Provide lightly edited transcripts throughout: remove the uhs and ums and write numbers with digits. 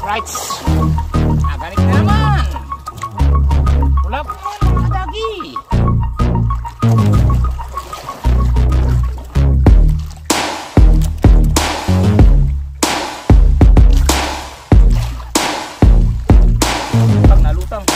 Right. Ganit na naman. Wala po mga kadagi. Nalutang.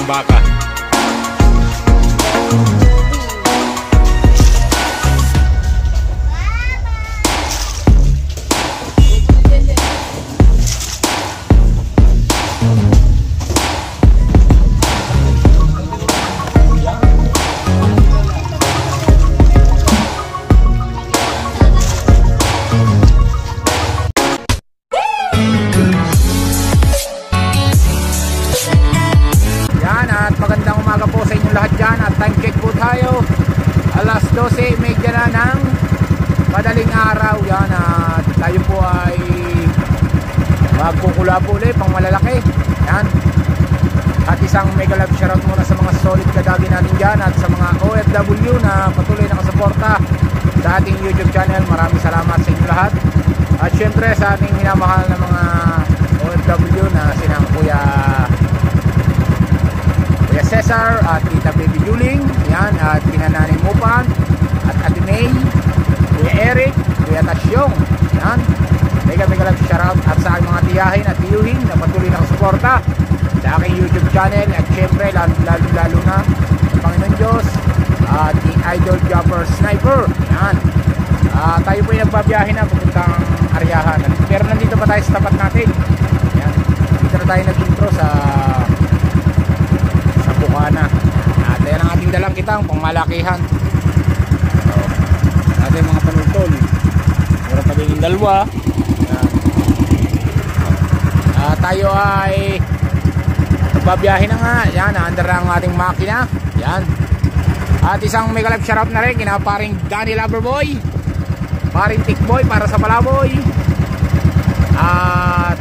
Baka. Magandang umaga po sa inyo lahat dyan at time check po tayo, alas 12:30 na ng madaling araw yan, at tayo po ay magkukula po ulit pang malalaki yan. At isang mega love shoutout muna sa mga solid kadagi natin dyan at sa mga OFW na patuloy nakasuporta sa ating YouTube channel. Maraming salamat sa inyo lahat, at syempre sa ating minamahal na mga OFW na sinang Kuya Cesar at Tita Baby Juling yan, at Kinanani Mupan at Ate May, Kuya Eric, Kuya Tasyong yan, mega lang shoutout, at sa aking mga tiyahin at tiyuhin na patuloy nakasuporta sa aking YouTube channel, at syempre lalo na sa Panginoon Diyos at the Idol Jumper Sniper yan. Tayo po yung nagbabiyahe na papuntang Ariahan, pero nandito pa tayo sa tapat natin yan. Dito na tayo nag-intro sa Bukana. At yan ang ating dalang kitang pangmalakihan. Ating mga panultol. Meron pa din yung dalawa. Tayo ay nagbabiyahe na nga. Yan, naandar ang ating makina. Yan. At isang mega live shoutout na rin kina paring Danny Loverboy, paring Tikboy para sa Palaboy, at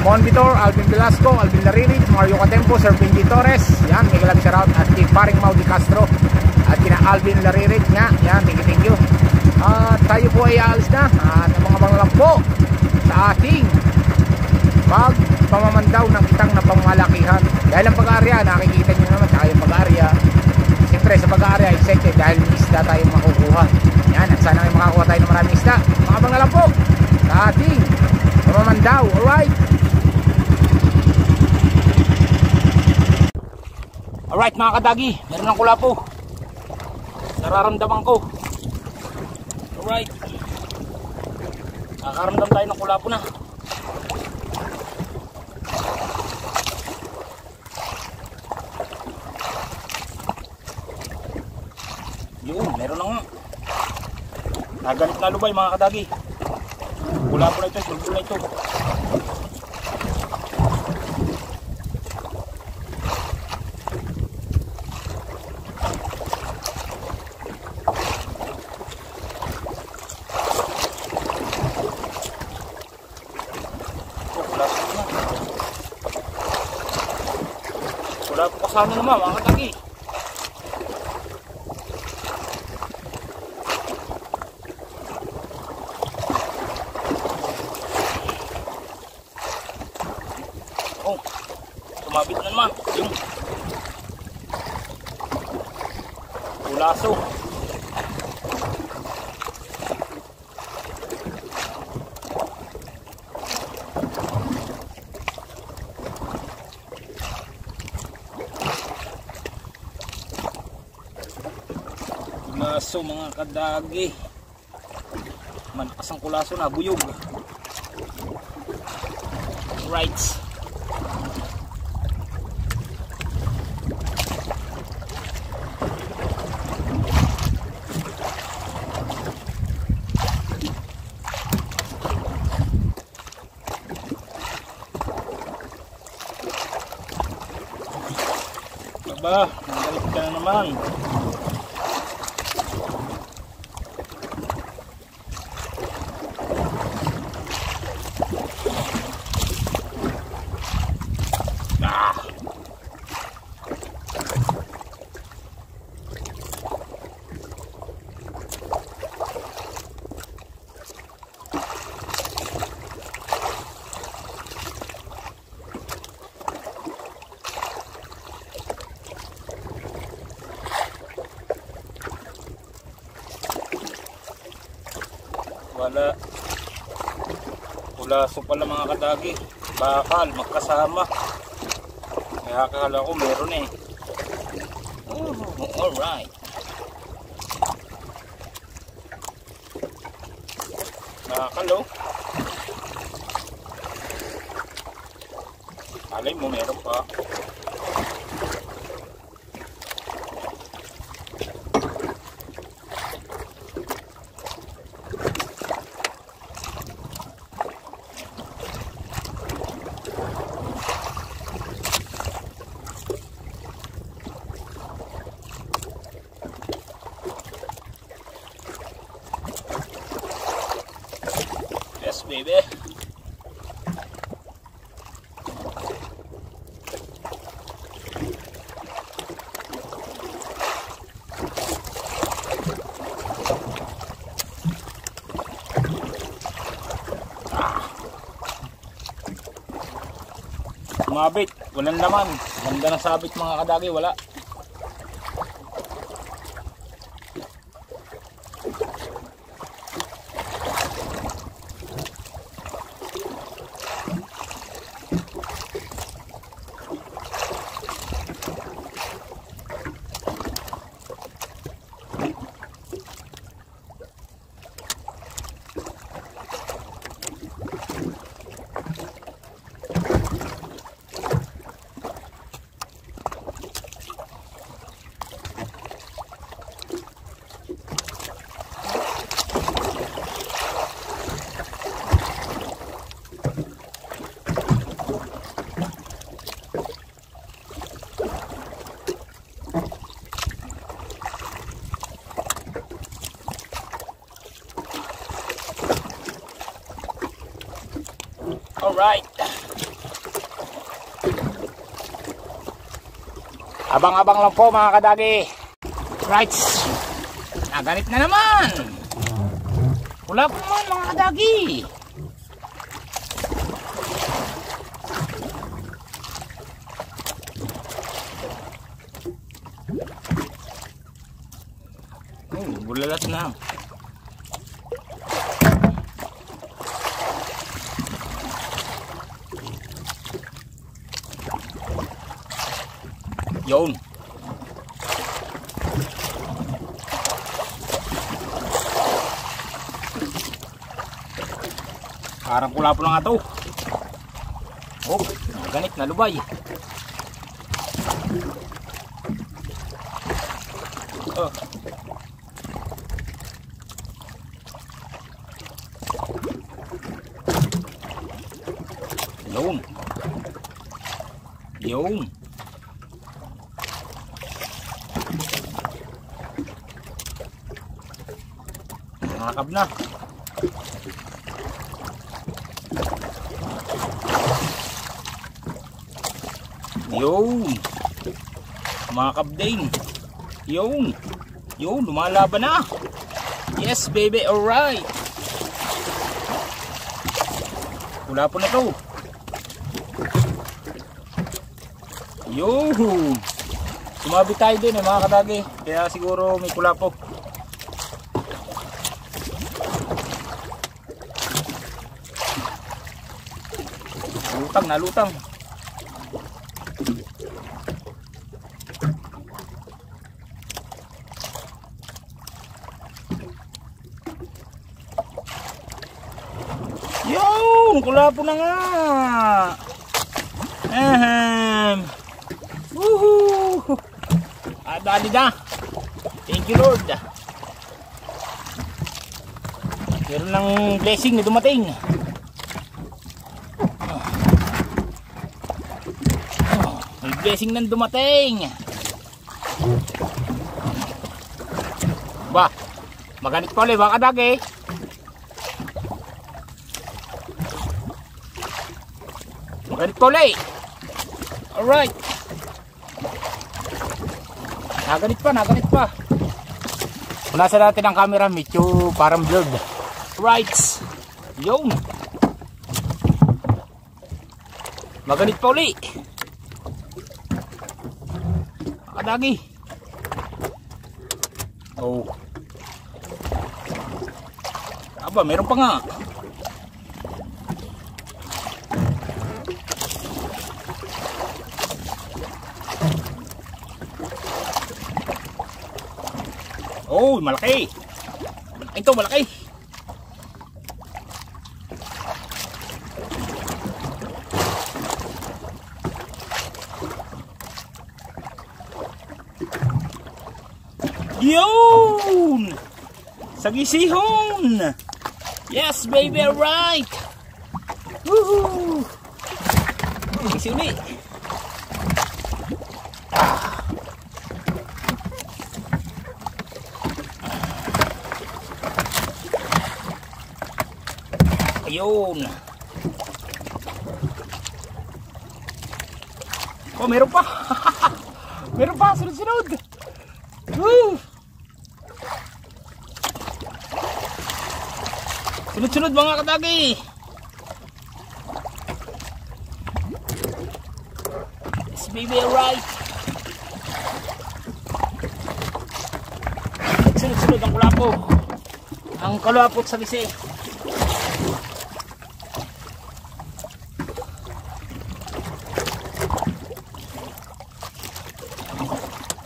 Mon Vitor, Alvin Velasco, Alvin Laririg, Mario Catempo, Sir Benji Torres yan, mega love shoutout, at paring Maudi Castro at kina Alvin Laririg nga yan, thank you. Tayo po ay aalis na, at ang mga lang po sa ating pamamandaw ng kitang na pangmalakihan. Dahil ang pag-aarya, nakikita nyo naman tayo pag-aarya. Siyempre sa pag-aarya excited dahil may isda tayo makukuha yan, at sana may makakuha tayo ng maraming isda. Mga abang na lang po sa ating pamamandaw. Alright, alright mga kadagi, meron ng kulapo, nararamdaman ko. Alright, nakakaramdam tayo ng kulapo na. Yun, meron na nga. Nagalit na lubay mga kadagi. Kulapo na ito, sulpo na ito. Wala po kasama naman mga kadagi. Oh, sumabit na naman yung pulaso. Pulaso mga kadagi. Malakas ang kulaso na, buyog. Right. Aba, nagalit ka na naman. Wala. Kulaso pala mga kadagi. Bakal, magkasama. Kaya akala ko meron eh. Oh, alright. Bakal oh. Alay mo meron pa. Yes, baby. Sumabit, walang laman. Ganda na sabit mga kadagi, wala. Alright. Abang-abang lang po mga kadagi. Right. Naganit na naman. Wala po man mga kadagi. Bulalat na. Yun. Parang kulapo lang ito. Oh, ganit na lubay. Oh. Yun. Yun. Nakakab na. Yun. Makakab din. Yun. Yun. Lumalaban na. Yes baby. Alright. Wala po na to. Yun. Sumabi tayo din mga kadagi. Kaya siguro may kulapo. Nalutang. Yun, kulapo na nga. Woohoo! Dali na. Thank you, Lord. Meron ng blessing na dumating. May blessing na dumating. Ba, maganit pa ulit, baka dagi. Maganit pa ulit. Alright. Naganit pa. Punasan natin ang camera, medyo parang blurred. Right. Yun. Maganit pa uli. Makadagi. Oh. Aba, meron pa nga. Oh, malaki. Ito, malaki. Yun! Sagisihon! Yes, baby, alright! Woohoo! Sagisi uli. Ayun. Oh, meron pa. Meron pa, sunod-sunod. Woo! Sunod-sunod mga kadagi. Yes, baby, alright. Sunod-sunod ang kulapo. Ang kalapot sa bisi.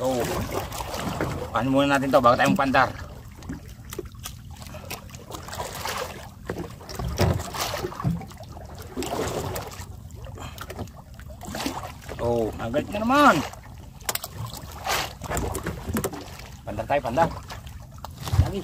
So, paano muna natin to bago tayong pandar. Oh, agad na naman. Pandar tayo, pandar. Lagi.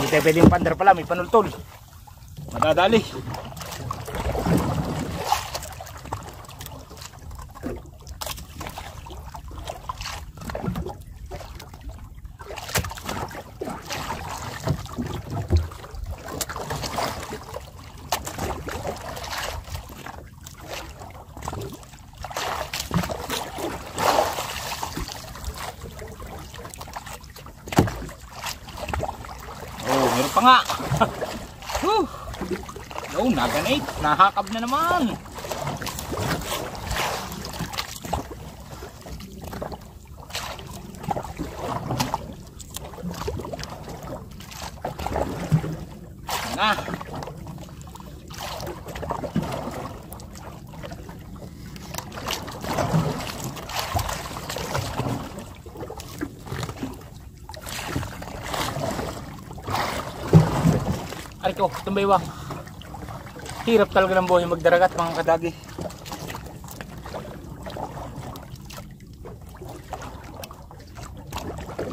Hindi tayo pwedeng pandar pala, may panultol. Madadali. Meron pa nga. Oh, naganit. Nahakab na naman. Na. Ay ko, tumbaywang. Hirap talaga ng buhay magdaragat mga kadagi.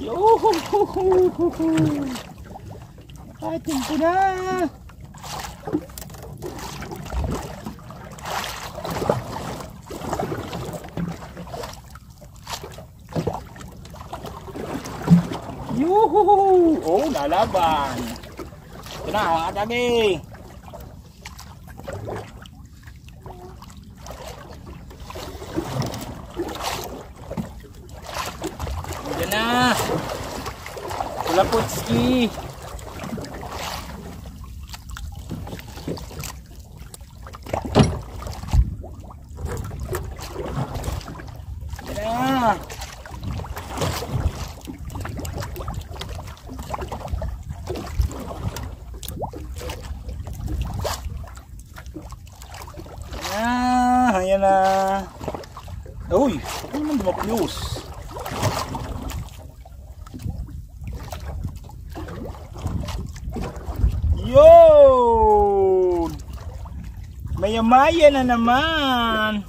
Yohohohoho! Atin ko na! Yohohoho! Oh, lalaban! Ito na mga kadagi! Diyan na! Kulaputski! Diyan na! Ayan na. Uy, ako naman dumapyos. Yun! Maya-maya na naman.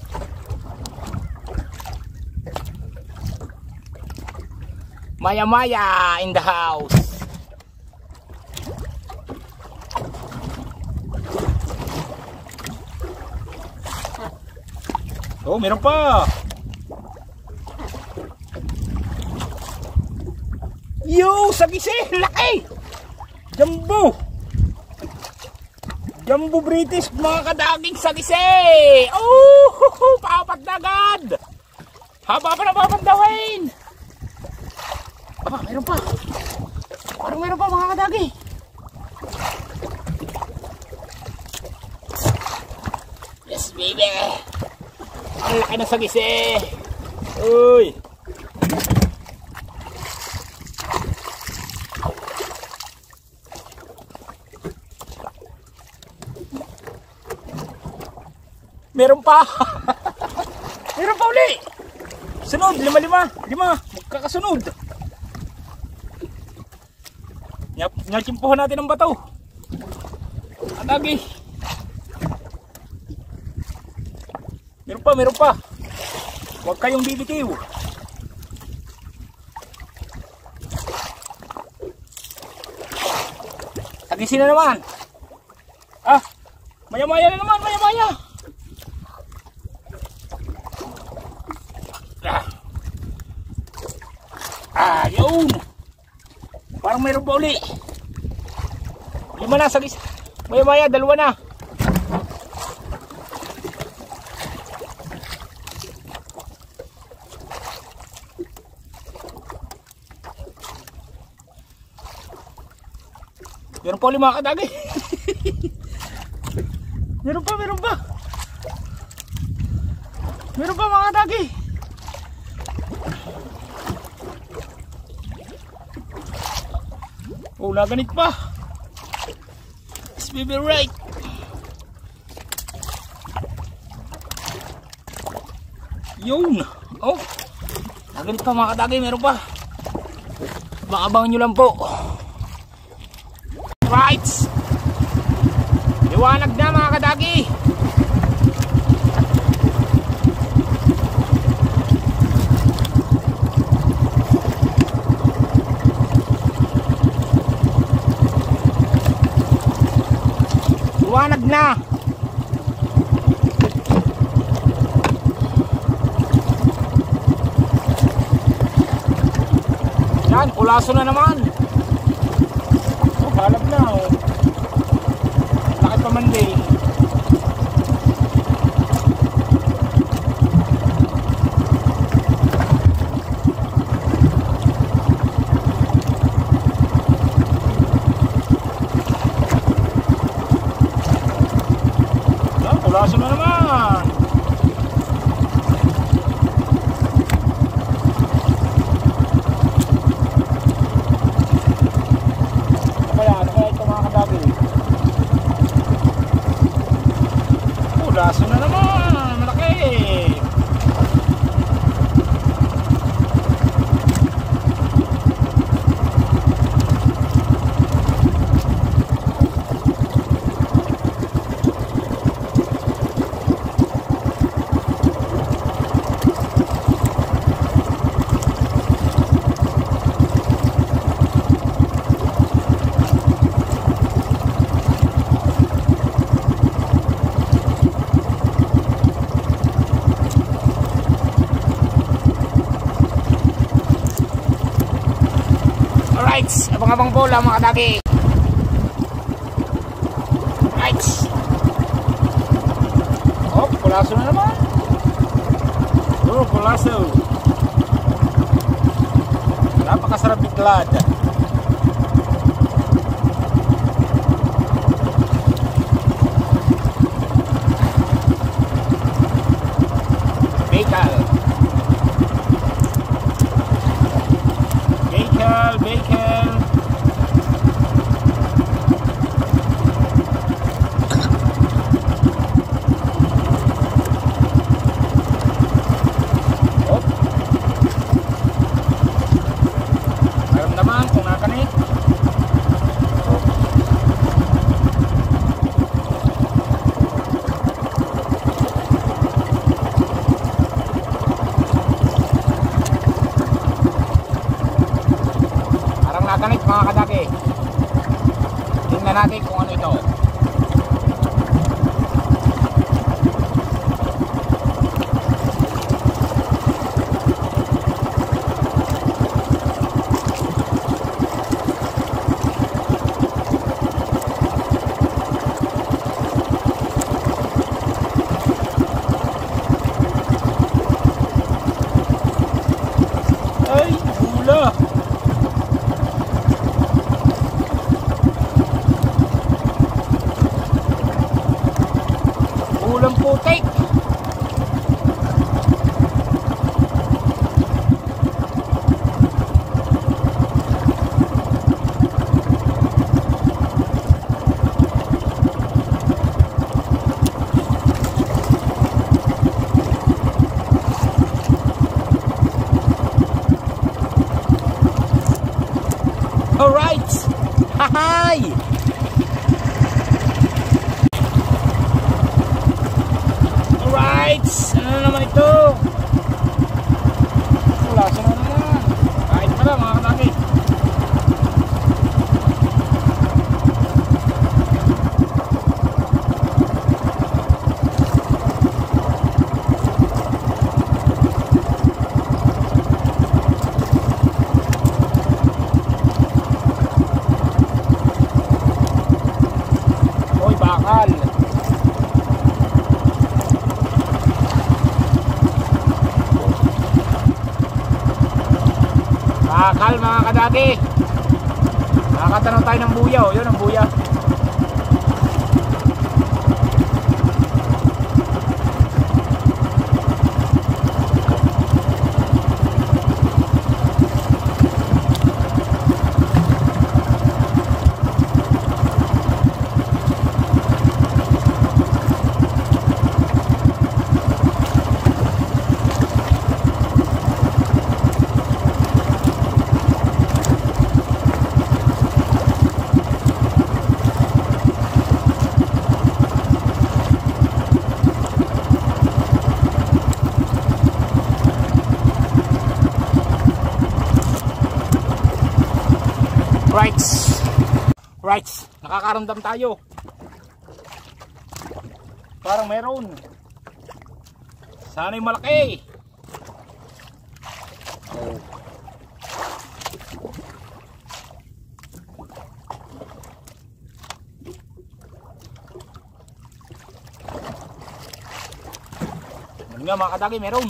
Maya-maya in the house. Oh, meron pa. Yo, sagise, laki. Jumbo. Jumbo British, mga kadaging sagise. Oh, papat na agad. Haba pa na papandawin. Aba, meron pa. Parang meron pa, mga kadagi. Yes, baby. Ang laki na sagise. Uy. Meron pa. Meron pa uli. Sunod, lima. Magkakasunod. Nyachimpuhan natin ang bato. Atagi. Meron pa. Huwag kayong bibitiw. Tagisin na naman. Ah, maya-maya na naman, maya-maya. Yun. Parang mayroon pa uli. 5 na, sagis. Maya-maya, 2 na. Meron pa uli, mga kadagi. Meron pa. Meron pa, mga kadagi. Oh, naganit pa. This will be right. Yun. Oh, naganit pa, mga kadagi. Meron pa. Abangan nyo lang po. Right. Liwanag na, mga kadagi. Liwanag na. Yan, pulaso na naman. Oh, halap na. Oh. Laki pa man din. Pulaso na naman. Ano kaya ito, mga kadagi? Pulaso na naman. Malaki. Alright, abang-abang bola, mga kadagi. Right. Oh, pulaso na naman. Oh, pulaso. Napakasarap bitlad. Bakal. natin kung ano ito. Ay, hula. Ulang putik. Alright. Hahay. Alright, ano na naman ito? Wala, sana naman. Kahit pala mga kadagi. Oy, bakal. Bakal mga kadagi. Nakakatanong tayo ng buya, oh. Yun ang buya. Right, nakakaramdam tayo. Parang meron. Sana'y malaki. Oh. Ano nga mga kadagi, meron.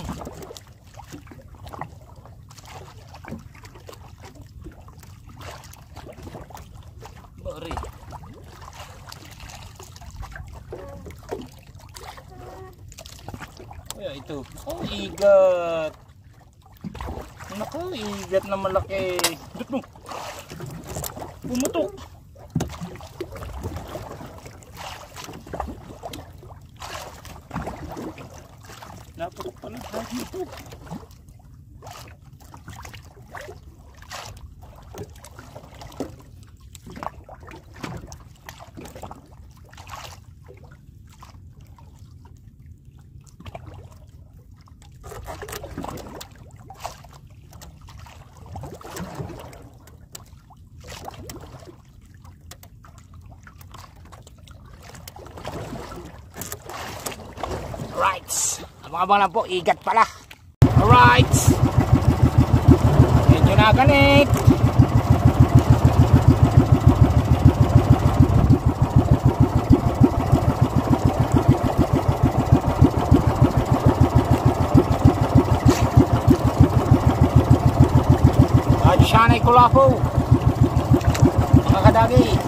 Bari. Kaya ito. Oh, igat. Naku, igat na malaki. Dito mo. Pumutok. Naputok pa na. Dito. Alright, abang-abang lang po, igat pala. Alright, medyo nakanik. At siya na'y kulapo, mga kadagi.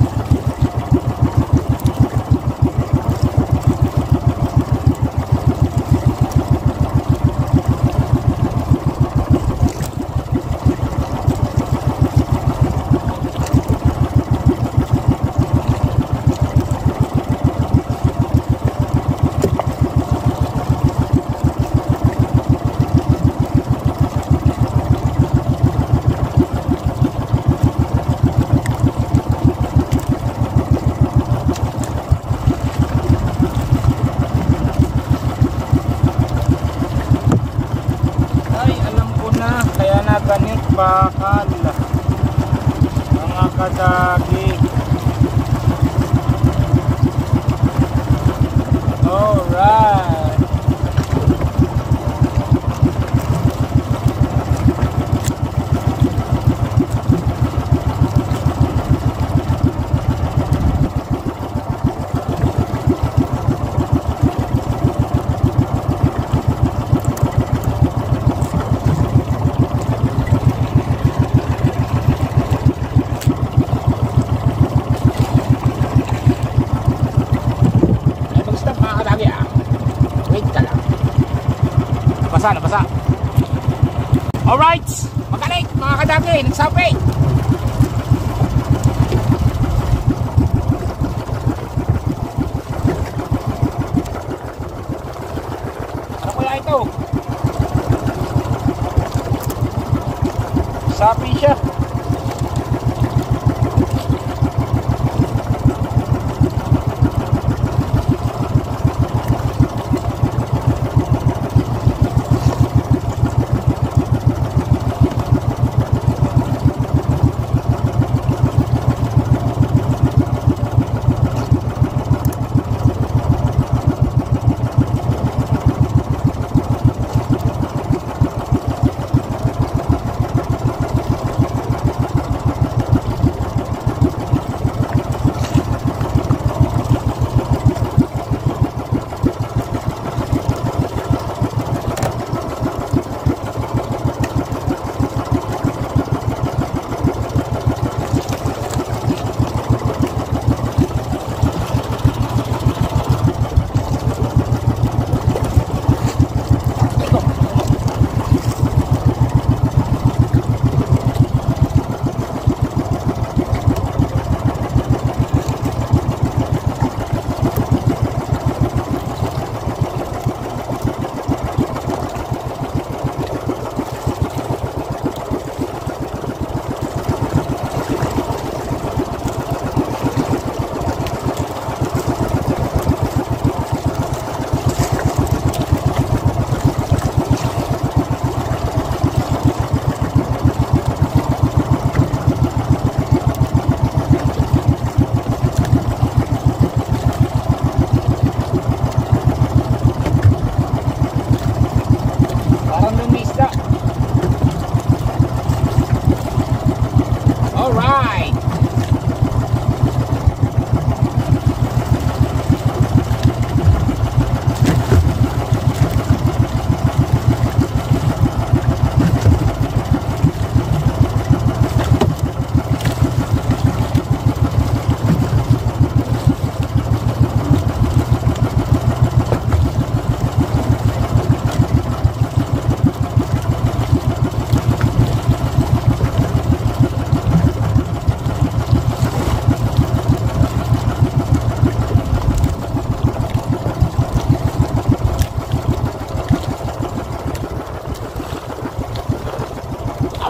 Ganit bakal mga kadagi. Alright. Nabasa. Alright, magaling mga kadagi, nagsapi. Ano kaya ito? Sapi siya.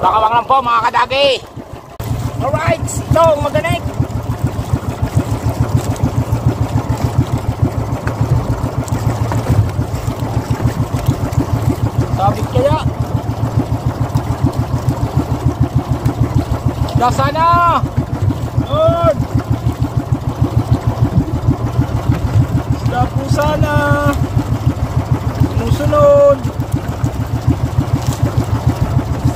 Abang-abang lang po mga kadagi. Alright, ito ang maganik. Sabit kaya. Sana Lord. Sila po sana sumusunod.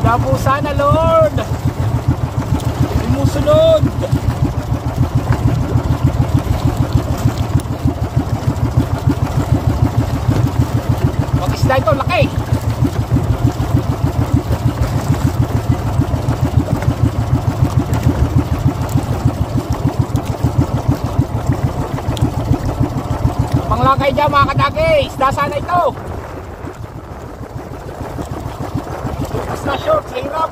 Sila po sana Lord sumusunod. Mag-isda ito, laki. Panglakay dyan mga kadagi, isda sana ito. Tukas na short, sa hirap.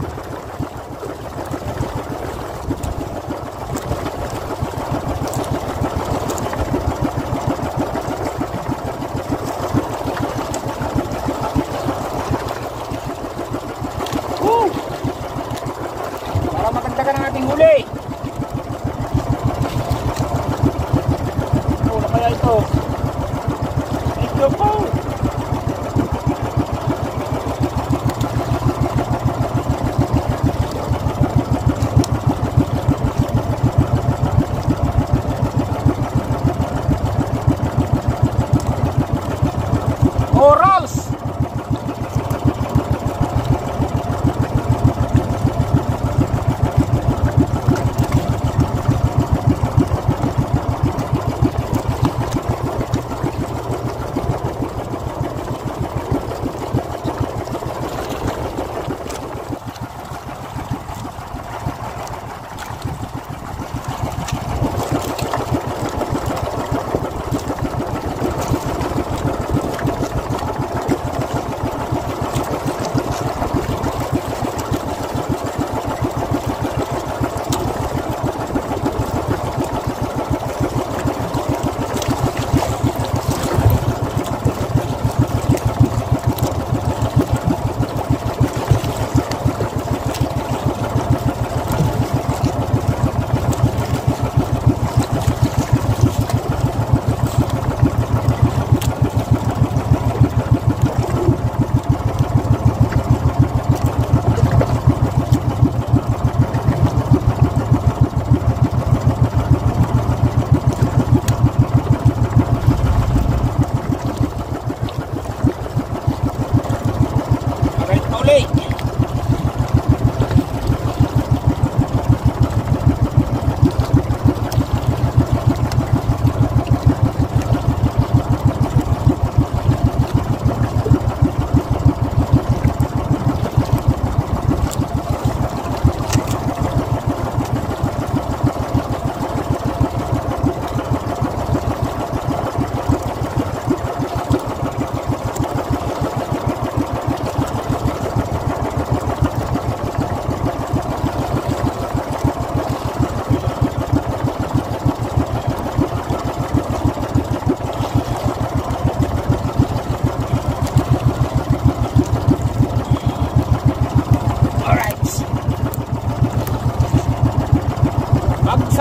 Para maganda ka ng ating huli. Ano na kaya ito? Ito po.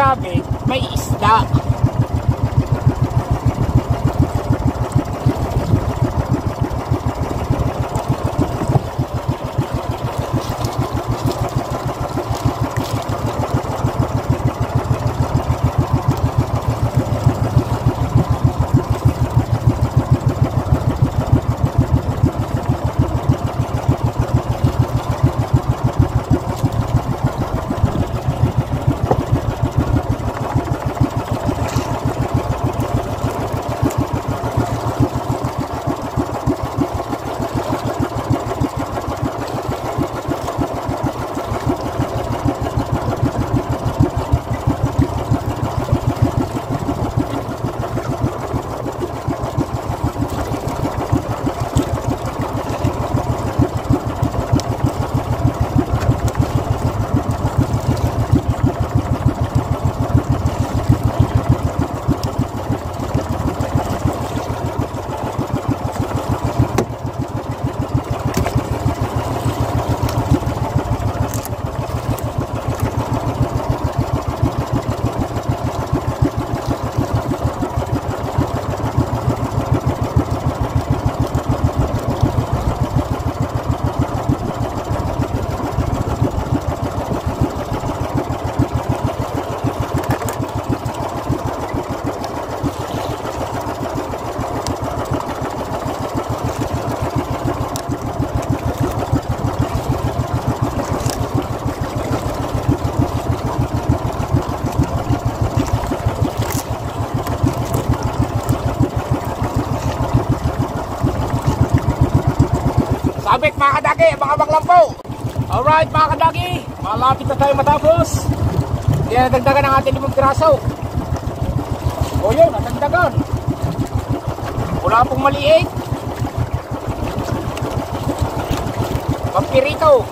sinasabi, may isda. Sabik mga kadagi, abang-abang lang po. Alright mga kadagi, malapit na tayo matapos. Kaya nadagdagan ang ating 5 piraso. O yun, nadagdagan. Wala pong maliit. Pampirito.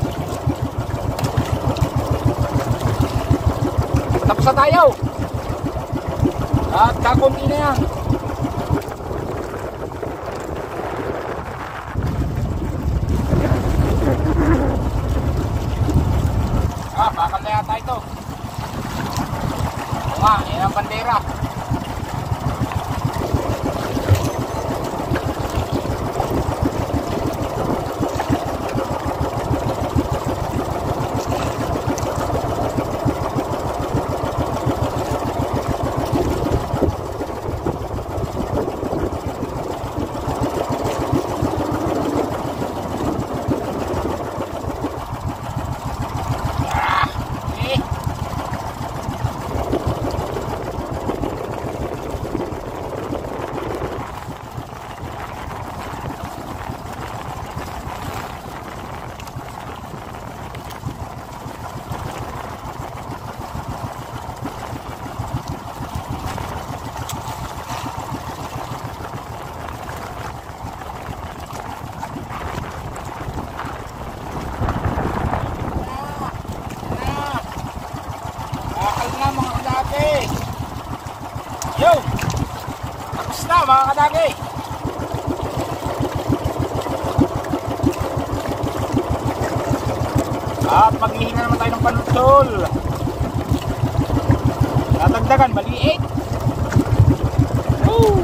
Tapos na tayo. At kakunti na yan. Bakal na yata ito. Oo nga, yan ang bandera. Yo! Tapos na mga kadagi! At maghihinga naman tayo ng panutol. Dadagdagan, maliit. Woo!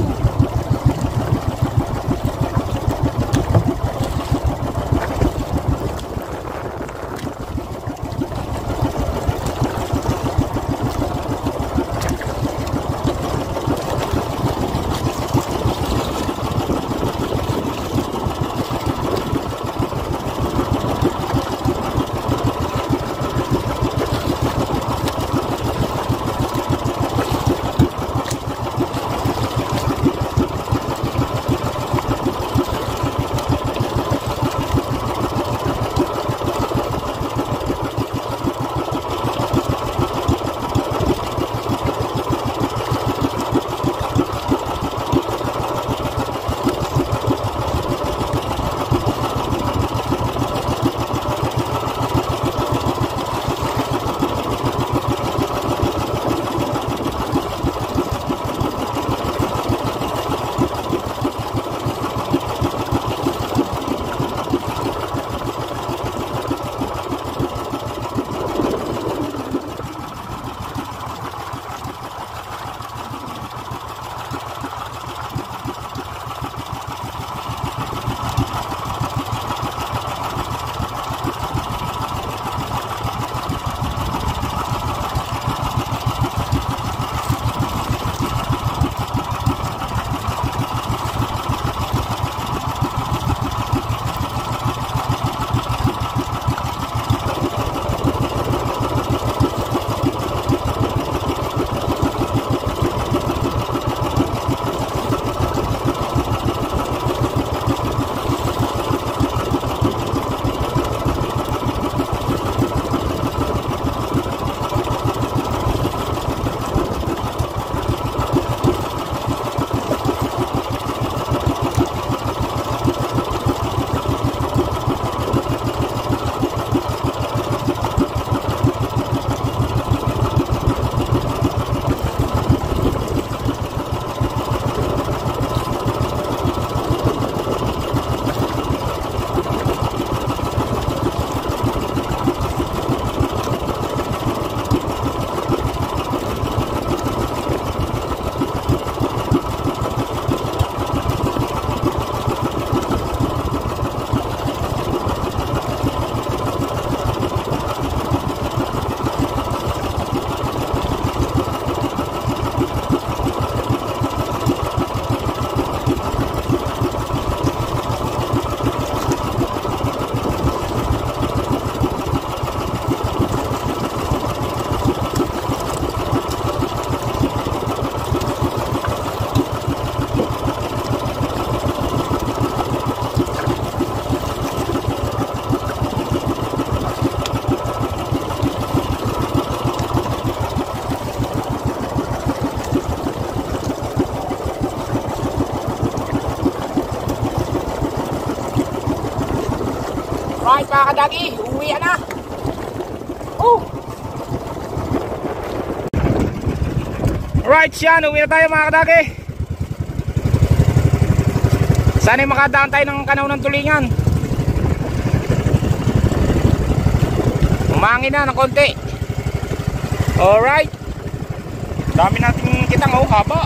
kadagi. Uwi na. Oh. Alright, yan. Uwi na tayo mga kadagi. Sana'y makadaan tayo ng kanaw ng tulingan. Umangin na ng konti. Alright. Dami natin kitang haba.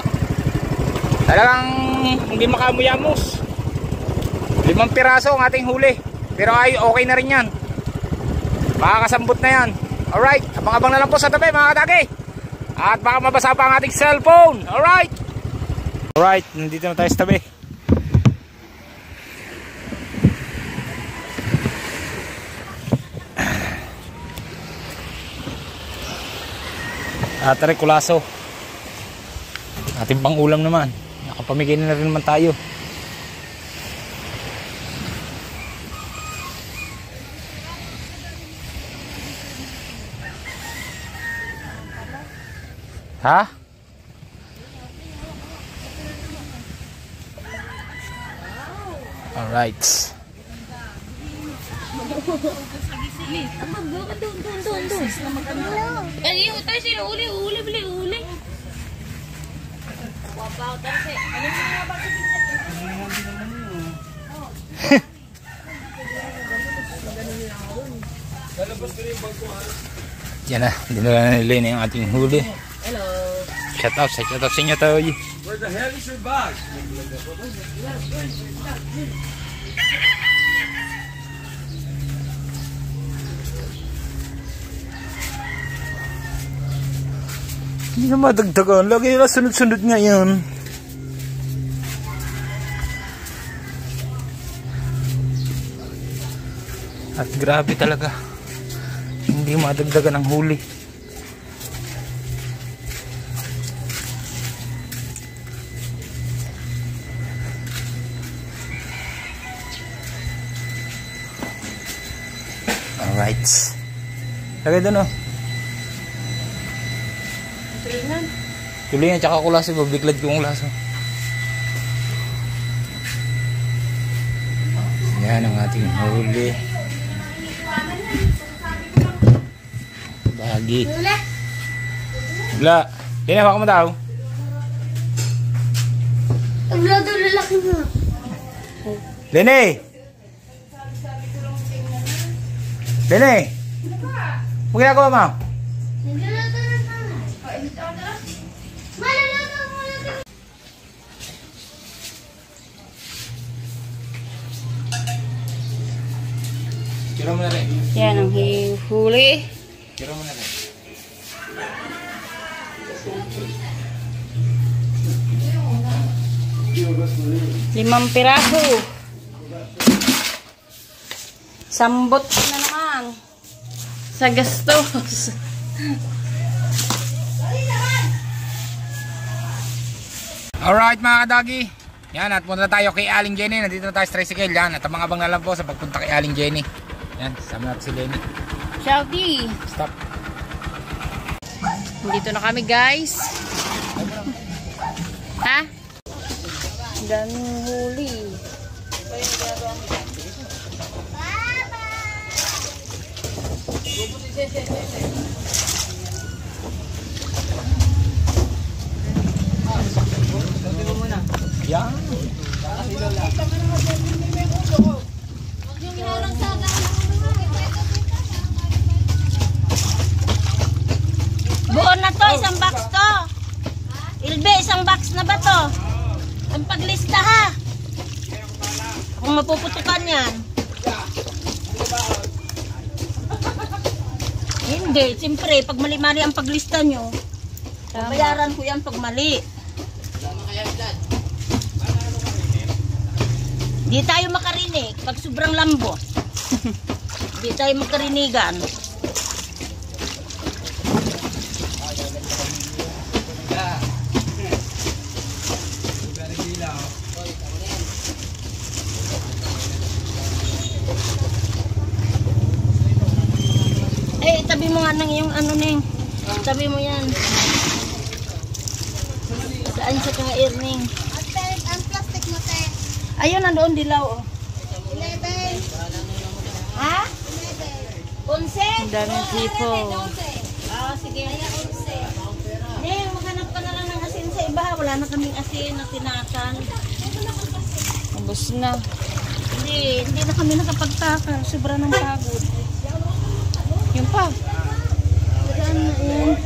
Talagang hindi makamuyamos. 5 piraso ang ating huli. Pero ay okay na rin yan. Makakasambot na yan. Alright, abang-abang na lang po sa tabi mga kadagi. At baka mabasa pa ang ating cellphone. Alright. Alright, nandito na tayo sa tabi. At kulaso. Ating pang-ulam naman. Nakapamigay na rin naman tayo. Ha? Alright. Uli. Yan na, dinala na nila yung ating huli. Hello. Shout out sa inyo tayo. Where the hell is your bag? Hindi na madagdagan. Lagi nila sunod-sunod nga yan. At grabe talaga. Hindi madagdagan ang huli. Alright. Lagay doon, oh. Tulingan. Tulingan tsaka kulaso. Babiglad ko ang laso. Yan ang ating huli. Bahagi. Wala. Dinawa ka mo daw. Ang lado lalaki mo. Lene! Lene! Ano ginagawa mo? Tira mo na rin. Yan ang huli. Tira mo na rin. Limang piraso. Sambot na naman. Sa gastos. Alright mga kadagi. Yan, at punta tayo kay Aling Jenny. Nandito na tayo sa tricycle. Yan, at abang-abang na lang po sa pagpunta kay Aling Jenny. Yan, sama natin si Lenny. Shouty. Stop. Dito na kami guys. Ha? Daming huli. Yan. Buo na to, isang box to. Ilbe, isang box na ba to? Ang paglista ha. Kung mapuputukan yan. Hindi, siyempre, pag mali-mali ang paglista nyo, bayaran ko yan pag mali. Di tayo makarinig pag sobrang lambot. Di tayo makarinigan. Eh, tabi mo nga ng yung ano ning. Tabi mo yan. Saan sa kair ning? Ang plastic mo, te. Ayun, nandoon dilaw. Oh. 11. Ha? 11. Ang daming tipo. Sige. Hindi, maghanap ka na lang ng asin sa iba. Wala na kaming asin na tinakan. Ubus na. Hindi na kami nakapagtaka. Sobra ng pagod. Yun pa. Saan na yun?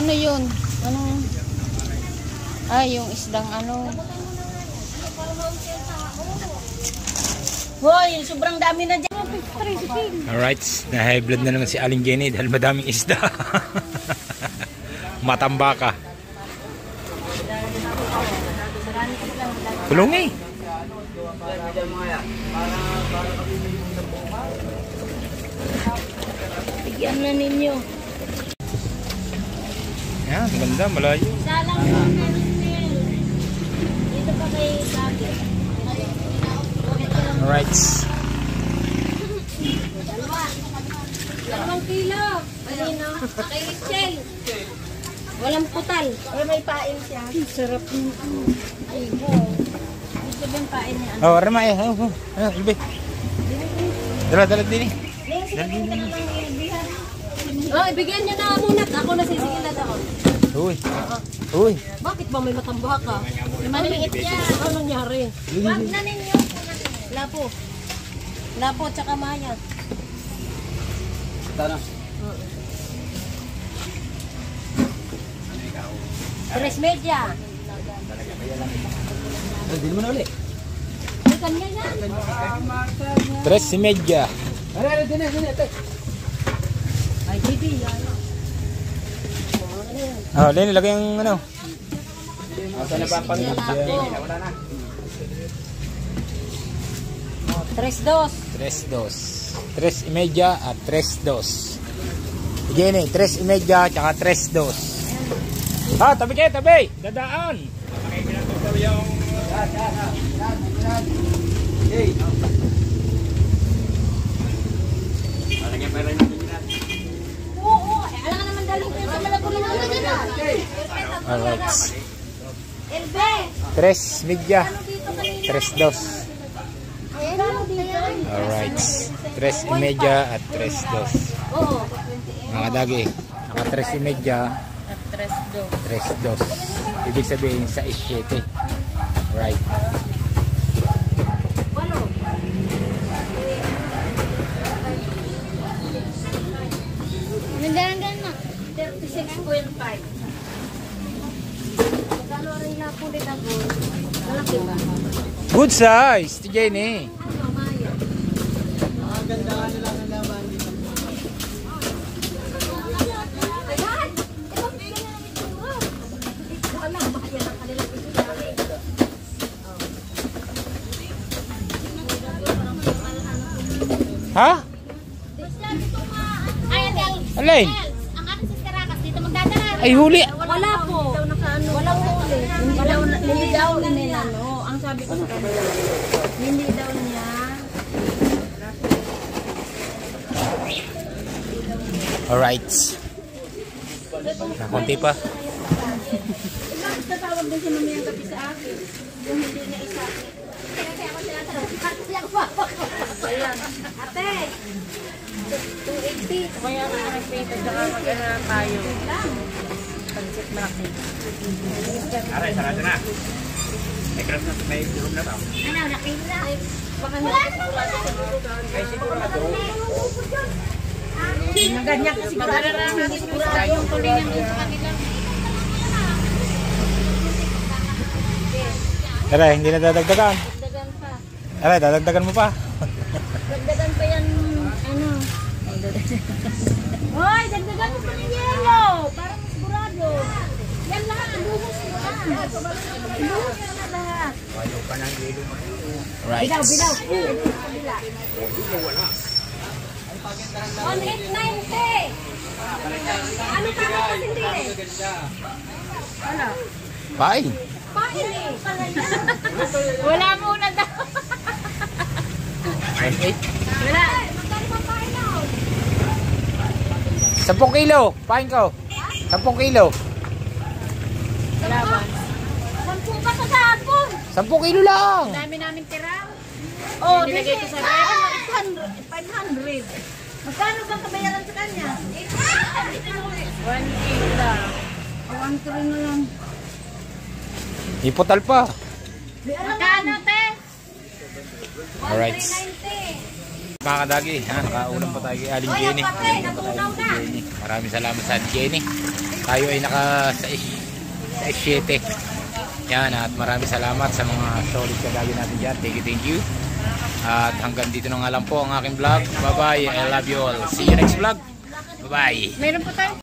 Ano yun? Anong? Yung isdang ano? Hoy, sobrang dami na dyan. Alright, na-high blood na naman si Aling Jenny dahil madaming isda. Matambaka. Tulong eh. Bigyan na ninyo. Yan, ganda, malayo. Salang mo na ninyo. Dito pa kay Lagi. Alright. 2 kilo. Ayun o. Kay Rachel. Walang putal. May pain siya. Sarap nito. Ay, wow. Gusto ba yung pain niya? Oh, arma eh. Ilbe. Dala din eh. Ibigyan niyo na muna. Ako na sisigilan ako. Uy. Bakit ba may matambuha ka? Maliit niya. Ano nangyari? Wag na ninyo. Lapo, tsaka maya. Tara. 3.30. Hindi mo na ulit. May kanya yan. 3:30. Are, din. Ay, baby. Leni, lagay yung ano. Asa na ba ang pangdagdag? Wala na. 3.2. 3:30 at 3:02. Jenny, 3:30 tsaka 3:02. Tabi kayo, tabi. Dadaan. Oo, alam ka naman daling kayo sa Malagunan naman yan. Alright. Elbe. 3:30. 3:02. Ayan, dito. Alright. 3:30 at 3:02. Oo. Mga dagi. Naka 3:30. At 3.2. 3:02. Ibig sabihin sa 7. Right. Walo. Nandaran na. 36.5. Magkano rin na po din ako. Malaki ba? Good size. Ito Jenny. Ano, Maya? Maganda ka nila ng laban dito. Ha? Alin? Ang aking sister Akas dito magdadala. Ay huli. Wala po. Walang huli. Hindi daw inilano. Ang sabi ko sa kanila. Hindi daw niya. Alright. Konti pa. Tatawag din si Mami ang gabi sa akin. Yung hindi niya isa. Kaya ako tinatanong. Ayan. Ate! 280. Kaya na nagpita sa mag-ana tayo. Pansit malaki. Aray, sarado na. May grab na, may room na ba? Ano, nakita? Baka ay sigurado. Ganyan kasi sigurado. Sigurado yung tulingan din sa kanila. Aray, hindi na dadagdagan. Dagdagan pa. Aray, dadagdagan mo pa. Dagdagan pa yan, ano. Hoy, dagdagan mo pa ng yelo. Parang sigurado. Yan lahat, ibuhos mo na. Ibuhos mo na lahat. Right. Bilaw. kabila. 1,890. Ano ka ba hindi eh? Ano? Pain. Pain eh. Wala muna daw. 1.8. Wala. Magkano ba pain daw? 10 kilo. Pain ko. 10 kilo. Wala ba? 10 ba sa hapon? 10 kilo lang. Dami namin tira. Oh, nilagay ko sa 500. Magkano bang kabayaran sa kanya? 1,800 lang. 1,300 na lang. Ipotal pa. Magkano, te? Alright. 1,390. Mga kadagi, nakaulam pa tayo kay Aling Jenny. Natunaw na. Maraming salamat sa Jenny. Tayo ay naka sa 7. Yan, at maraming salamat sa mga solid kadagi natin dyan. Thank you. At hanggang dito na nga lang po ang aking vlog. Bye bye, I love you all. See you next vlog. Bye bye. Meron po tayo.